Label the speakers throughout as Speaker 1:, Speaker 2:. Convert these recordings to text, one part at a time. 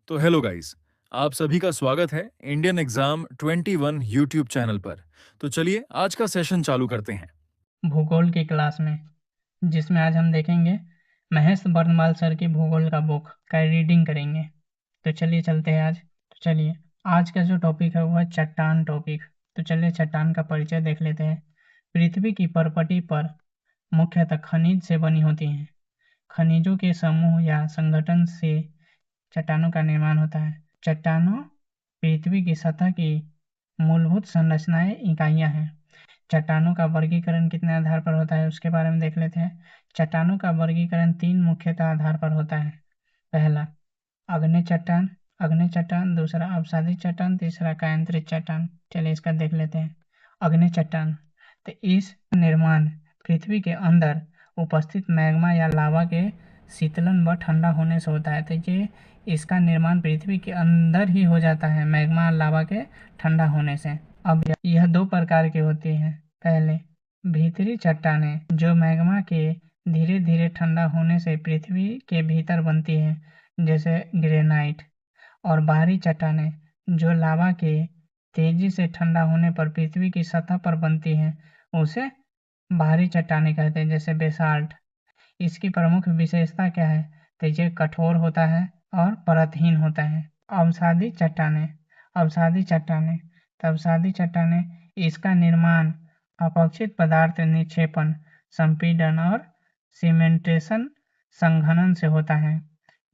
Speaker 1: तो hello guys, आप सभी का स्वागत है इंडियन एग्जाम 21 यूट्यूब चैनल पर। तो चलिए आज का सेशन चालू करते हैं।
Speaker 2: भूगोल की क्लास में, जिसमें आज हम देखेंगे महेश वर्णमाल सर की भूगोल का बुक का रीडिंग करेंगे। तो चलिए चलते हैं आज। तो चलिए, आज का जो टॉपिक है वो है चट्टान टॉपिक। तो चलिए चट्टान का परिचय देख लेते हैं। पृथ्वी की परपटी पर मुख्यतः खनिज से बनी होती हैं। खनिजों के समूह या संगठन से चट्टानों का निर्माण होता है। चट्टानों पृथ्वी की सतह की मूलभूत संरचनाएं इकाइयां हैं। चट्टानों का वर्गीकरण कितने आधार पर होता है उसके बारे में देख लेते हैं। चट्टानों का वर्गीकरण 3 मुख्यतः आधार पर होता है। पहला अग्नि चट्टान, दूसरा अवसादी चट्टान, तीसरा कायांतरित चट्टान। चलिए इसका देख लेते हैं। अग्नि चट्टान, तो इस निर्माण पृथ्वी के अंदर उपस्थित मैग्मा या लावा के शीतलन व ठंडा होने से होता है। तो ये इसका निर्माण पृथ्वी के अंदर ही हो जाता है मैग्मा लावा के ठंडा होने से। अब यह 2 प्रकार की होती हैं। पहले भीतरी चट्टानें, जो मैग्मा के धीरे धीरे ठंडा होने से पृथ्वी के भीतर बनती हैं, जैसे ग्रेनाइट। और बाहरी चट्टानें, जो लावा के तेजी से ठंडा होने पर पृथ्वी की सतह पर बनती हैं, उसे बाहरी चट्टानें कहते हैं, जैसे बेसाल्ट। इसकी प्रमुख विशेषता क्या है? तो ये कठोर होता है और परतहीन होता है। अवसादी चट्टानें, अवसादी चट्टानें तो अवसादी चट्टानें, इसका निर्माण अपक्षित पदार्थ निक्षेपण, संपीड़न और सीमेंटेशन संघनन से होता है।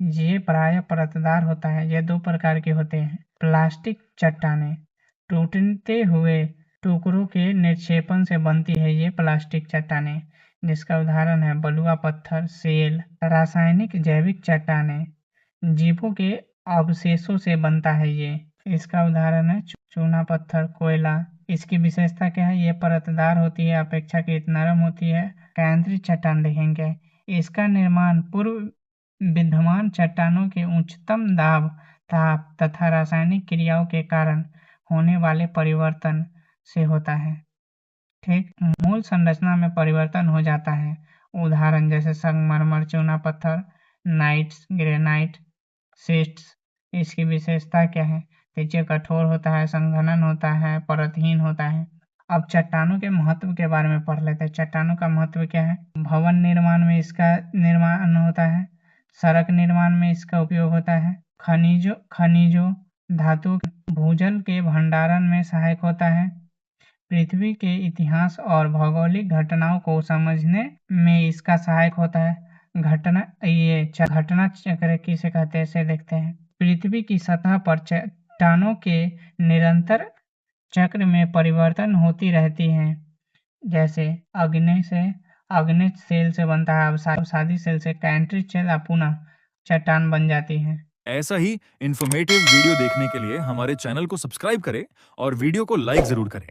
Speaker 2: ये प्रायः परतदार होता है। ये 2 प्रकार के होते हैं। प्लास्टिक चट्टानें, टूटते हुए टुकड़ों के निक्षेपण से बनती है ये प्लास्टिक चट्टानें, जिसका उदाहरण है बलुआ पत्थर, शेल। रासायनिक जैविक चट्टानें, जीवों के अवशेषों से बनता है ये। इसका उदाहरण है चूना पत्थर, कोयला। इसकी विशेषता क्या है? ये परतदार होती है, अपेक्षाकृत नरम होती है। कायांतरित चट्टान देखेंगे। इसका निर्माण पूर्व विद्यमान चट्टानों के उच्चतम दाब, ताप तथा रासायनिक क्रियाओं के कारण होने वाले परिवर्तन से होता है। ठीक, मूल संरचना में परिवर्तन हो जाता है। उदाहरण जैसे संगमरमर, चूना पत्थर, नाइट्स, ग्रेनाइट, शिस्ट्स। इसकी विशेषता क्या है? तो ये कठोर होता है, संघनन होता है, परतहीन होता है। अब चट्टानों के महत्व के बारे में पढ़ लेते हैं। चट्टानों का महत्व क्या है? भवन निर्माण में इसका निर्माण होता है, सड़क निर्माण में इसका उपयोग होता है, खनिजों धातु भूजल के भंडारण में सहायक होता है, पृथ्वी के इतिहास और भौगोलिक घटनाओं को समझने में इसका सहायक होता है। घटना चक्र किसे कहते हैं इसे देखते हैं। पृथ्वी की सतह पर चट्टानों के निरंतर चक्र में परिवर्तन होती रहती हैं। जैसे अग्नि सेल से बनता है, अवसादी सेल से कायांतरित सेल पुनः चट्टान बन जाती है।
Speaker 1: ऐसा ही इंफॉर्मेटिव वीडियो देखने के लिए हमारे चैनल को सब्सक्राइब करें और वीडियो को लाइक जरूर करें।